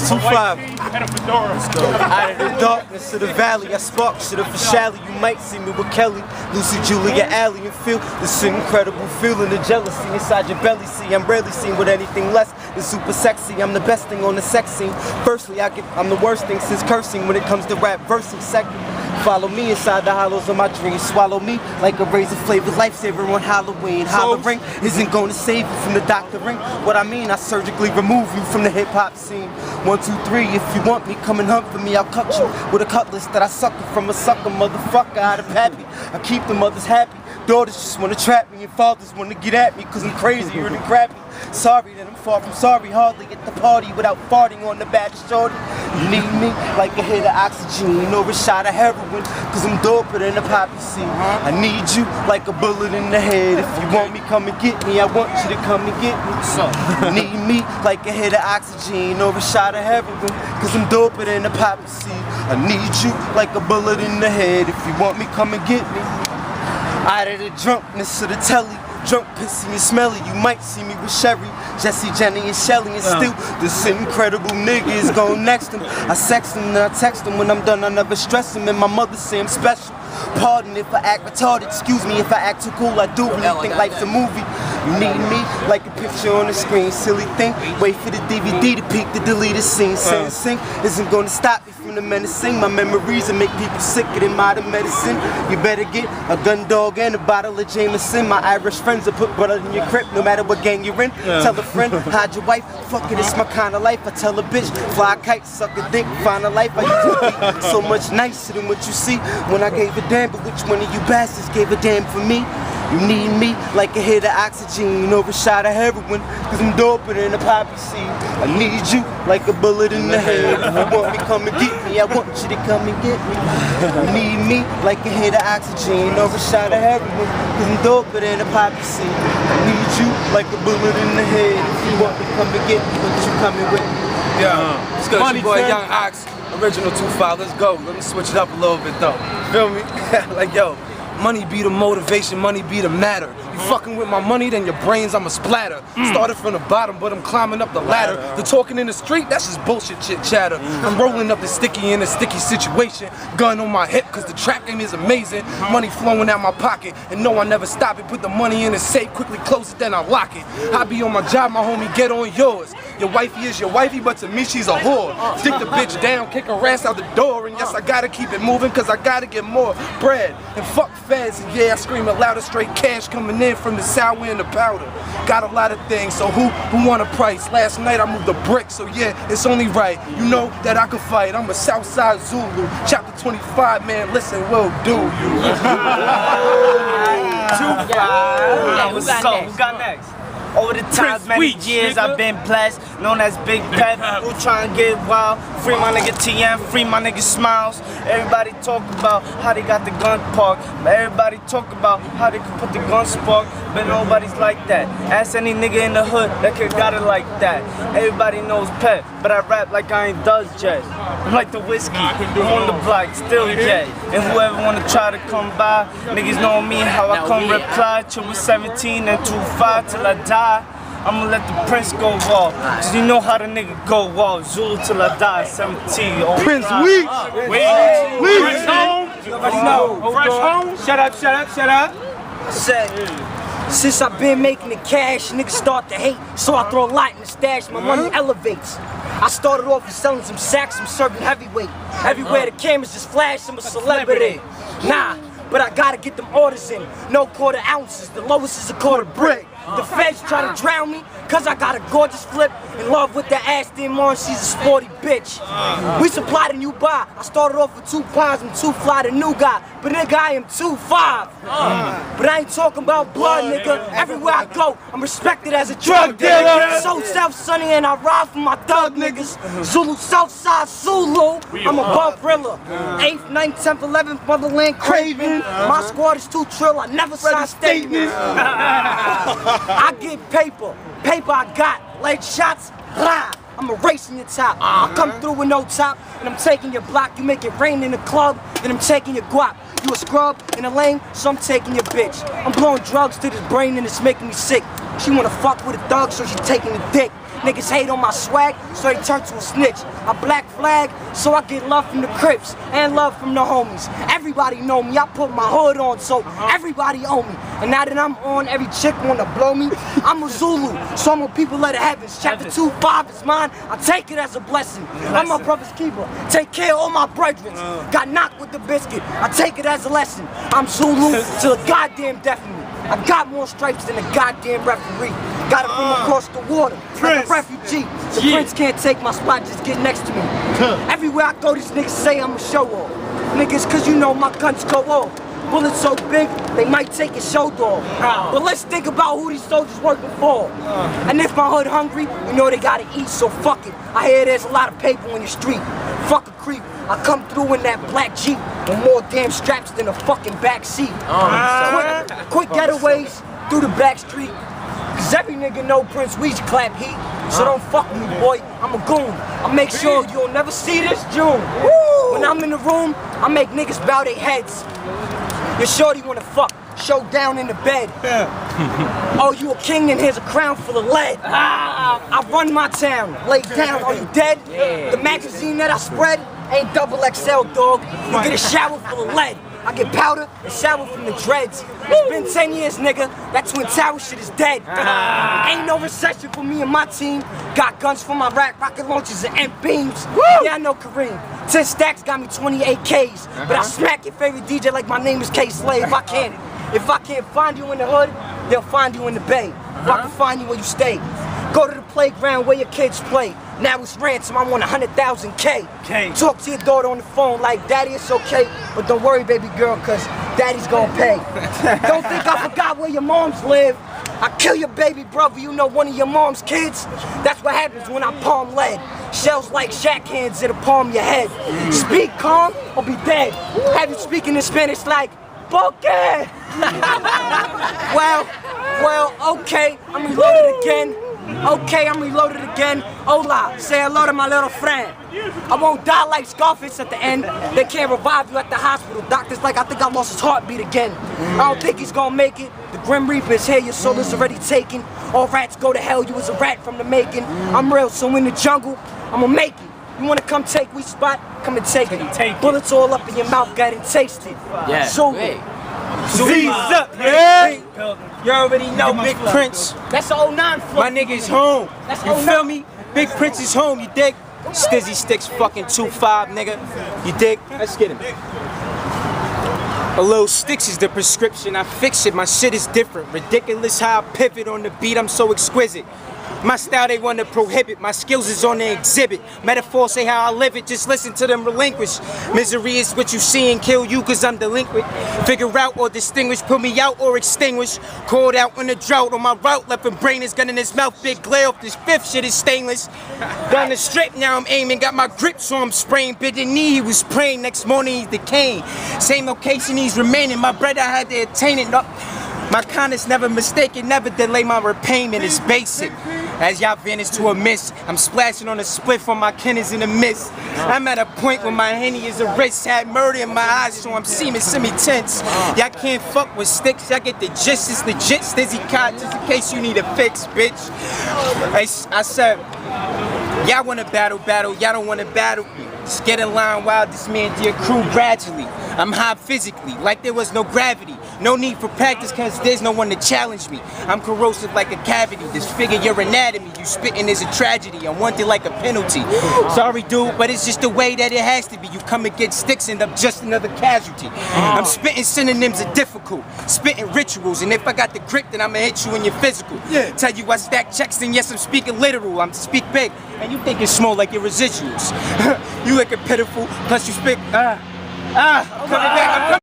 2-5. Out of the darkness of the valley, I spark shit up for Shally. You might see me with Kelly, Lucy, Julia, Allie, and feel this incredible feeling of jealousy inside your belly. See, I'm rarely seen with anything less than super sexy. I'm the best thing on the sex scene. Firstly, I'm the worst thing since cursing when it comes to rap versing. Second, follow me inside the hollows of my dreams. Swallow me like a razor-flavored lifesaver on Halloween. Hollering isn't gonna save you from the doctoring. What I mean, I surgically remove you from the hip-hop scene. 1, 2, 3, if you want me, come and hunt for me. I'll cut you with a cutlass that I sucker from a sucker motherfucker out of pappy. I keep the mothers happy. Daughters just wanna trap me and fathers wanna get at me cause I'm crazier than crappy. Sorry that I'm far from sorry, hardly at the party without farting on the back shorty. You need me like a hit of oxygen or a shot of heroin cause I'm doper than a poppy seed. I need you like a bullet in the head. If you want me, come and get me. I want you to come and get me. You need me like a hit of oxygen or a shot of heroin cause I'm doper than a poppy seed. I need you like a bullet in the head. If you want me, come and get me. Out of the drunkness of the telly, drunk, pissy, and smelly, you might see me with Sherry, Jesse, Jenny, and Shelly, and still this incredible nigga is going next him. I sext him and I text him when I'm done, I never stress him, and my mother say I'm special. Pardon if I act retarded, excuse me if I act too cool, I do really think life's a movie. You need me like a picture on the screen, silly thing, wait for the DVD to peek the deleted scene. Sentencing isn't gonna stop me from the menacing, my memories and make people sicker than modern medicine. You better get a gun dog and a bottle of Jameson. My Irish friends will put butter in your crib no matter what gang you're in. Tell a friend, hide your wife, fuck it, it's my kind of life. I tell a bitch, fly a kite, suck a dick, find a life. I used to be so much nicer than what you see when I gave a damn, but which one of you bastards gave a damn for me? You need me like a hit of oxygen or a shot of heroin cause I'm doper than a poppy seed. I need you like a bullet in the head. If you want me, come and get me. I want you to come and get me. You need me like a hit of oxygen or a shot of heroin cause I'm doper than a poppy seed. I need you like a bullet in the head. If you want me, come and get me. But you coming with me. Yeah, it's good. Your boy Young Ox, original 2-5. Let's go. Let me switch it up a little bit though. Feel me? Like yo. Money be the motivation, money be the matter. You fucking with my money, then your brains I'ma splatter. Started from the bottom, but I'm climbing up the ladder. The talking in the street, that's just bullshit chit chatter. I'm rolling up the sticky in a sticky situation. Gun on my hip, cause the trap game is amazing. Money flowing out my pocket, and no, I never stop it. Put the money in the safe, quickly close it, then I lock it. I be on my job, my homie, get on yours. Your wifey is your wifey, but to me she's a whore. Stick the bitch down, kick her ass out the door, and yes, I gotta keep it moving, cause I gotta get more bread. And fuck feds, and yeah, I scream it louder, straight cash coming in from the sour and the powder. Got a lot of things, so who want a price? Last night I moved a brick, so yeah, it's only right. You know that I can fight, I'm a Southside Zulu. Chapter 25, man, listen, we'll do you. 2-5. Who got next? Over the times, many years I've been blessed, known as Big Pep, who trying to get wild. Free my nigga TM, free my nigga Smiles. Everybody talk about how they got the gun parked, but everybody talk about how they can put the gun spark, but nobody's like that. Ask any nigga in the hood that could got it like that. Everybody knows Pep, but I rap like I ain't does jet. I'm like the whiskey, I'm on the block, still jet. And whoever wanna try to come by, niggas know me, how I come reply. Chill with 17 and 2-5 till I die. I'ma let the Prince go off, cause you know how the nigga go off. Zulu till I die, 17. Prince Weeks! Fresh home! Nobody know. Fresh home! Shut up. Since I've been making the cash, niggas start to hate, so I throw a lot in the stash, my money elevates. I started off with selling some sacks, I'm serving heavyweight. Everywhere the cameras just flash, I'm a celebrity. Nah, but I gotta get them orders in. No quarter ounces, the lowest is a quarter brick. The feds try to drown me, cause I got a gorgeous flip. In love with the Aston Martin, she's a sporty bitch. We supply the new buy. I started off with 2 pounds, I'm too fly, the new guy. But nigga, I am 2-5. But I ain't talking about blood, nigga. Everywhere I go, I'm respected as a drug dealer. So self-sunny and I ride for my thug niggas. Zulu, Southside Zulu. I'm a bump thriller. 8th, 9th, 10th, 11th, motherland craving. My squad is too trill, I never sign statements. I get paper I got, leg shots, blah. I'm erasing your top. I come through with no top, and I'm taking your block. You make it rain in the club, then I'm taking your guap. You a scrub in the lane, so I'm taking your bitch. I'm blowing drugs to this brain and it's making me sick. She wanna fuck with a thug, so she taking the dick. Niggas hate on my swag, so they turn to a snitch. I black flag, so I get love from the Crips and love from the homies. Everybody know me, I put my hood on, so everybody own me. And now that I'm on, every chick wanna blow me. I'm a Zulu, so I'm a people of the heavens. Chapter 2:5 is mine, I take it as a blessing. I'm my brother's keeper, take care of all my brethren. Got knocked with the biscuit, I take it as a lesson. I'm Zulu to the goddamn death of me. I got more stripes than a goddamn referee. Gotta bring across the water, like a refugee. The prince can't take my spot, just get next to me. Everywhere I go, these niggas say I'm a show off. Niggas, cause you know my guns go off. Bullets so big, they might take your shoulder off. But let's think about who these soldiers working for. And if my hood hungry, you know they gotta eat, so fuck it. I hear there's a lot of paper in the street. Fuck a creep. I come through in that black Jeep with more damn straps than a fucking back seat. Quick getaways through the back street. Cause every nigga know Prince Weezy clap heat. So don't fuck with me, boy. I'm a goon. I make sure you'll never see this June. When I'm in the room, I make niggas bow their heads. Your shorty wanna fuck, show down in the bed. Oh, you a king and here's a crown full of lead. I run my town, lay down, are you dead? The magazine that I spread ain't double XL, dog. You get a shower full of lead. I get powder and shower from the dreads. It's been 10 years, nigga. That Twin Tower shit is dead. Ain't no recession for me and my team. Got guns for my rocket launchers and M-beams. Yeah, I know Kareem. 10 stacks got me 28 Ks. But I smack your favorite DJ like my name is K-Slave. If I can't find you in the hood, they'll find you in the bay. If I can find you where you stay. Go to the playground where your kids play. Now it's ransom, I want 100,000 K. Talk to your daughter on the phone like, Daddy, it's okay, but don't worry, baby girl, cause Daddy's gonna pay. Don't think I forgot where your moms live. I kill your baby brother, you know one of your mom's kids. That's what happens when I palm lead. Shells like Shaq hands that'll palm your head. Speak calm or be dead. Have you speaking in Spanish like, Boque? well, okay, I'm reloaded again. Okay, I'm reloaded again. Hola, say hello to my little friend. I won't die like Scarface at the end. They can't revive you at the hospital. Doctor's like, I think I lost his heartbeat again. I don't think he's gonna make it. The Grim Reaper is here, your soul is already taken. All rats go to hell, you was a rat from the making. I'm real, so in the jungle, I'ma make it. You wanna come take we spot? Come and take it. Bullets all up in your mouth, got it tasted. Yeah. So, Z's up, yeah. You already know Big Prince. That's 09 flow. My nigga's home. That's You feel me? Big Prince is home, you dig? Stizzy Sticks fucking 2-5, nigga. You dig? Let's get him. A little sticks is the prescription, I fix it, my shit is different. Ridiculous how I pivot on the beat, I'm so exquisite. My style they wanna prohibit, my skills is on the exhibit. Metaphors say how I live it, just listen to them relinquish. Misery is what you see and kill you cause I'm delinquent. Figure out or distinguish, put me out or extinguish. Called out on the drought, on my route, left a brain is gun in his mouth, big glare off this fifth shit is stainless. Down the strip now I'm aiming, got my grip so I'm spraying. Bit in knee, he was praying, next morning he's decaying. Same location he's remaining, my bread I had to attain it. My kindness never mistaken, never delay my repayment, it's basic. As y'all vanish to a miss, I'm splashing on a spliff on my kin is in the mist. I'm at a point where my henny is a wrist, had murder in my eyes, so I'm seeming semi-tense. Y'all can't fuck with sticks, y'all get the gist, it's legit, Stizzy Cot, just in case you need a fix, bitch. I said, y'all wanna battle, y'all don't wanna battle. Just get in line while this man to your crew gradually. I'm high physically, like there was no gravity. No need for practice cause there's no one to challenge me. I'm corrosive like a cavity, disfigure your anatomy. You spitting is a tragedy, I'm wanted like a penalty. Sorry dude, but it's just the way that it has to be. You come and get sticks, end up just another casualty. I'm spitting synonyms of difficult, spitting rituals, and if I got the grip then I'ma hit you in your physical. Tell you I stack checks and yes I'm speaking literal, I'm to speak big. And you think it's small like your residuals. You looking pitiful, plus you spit, coming back.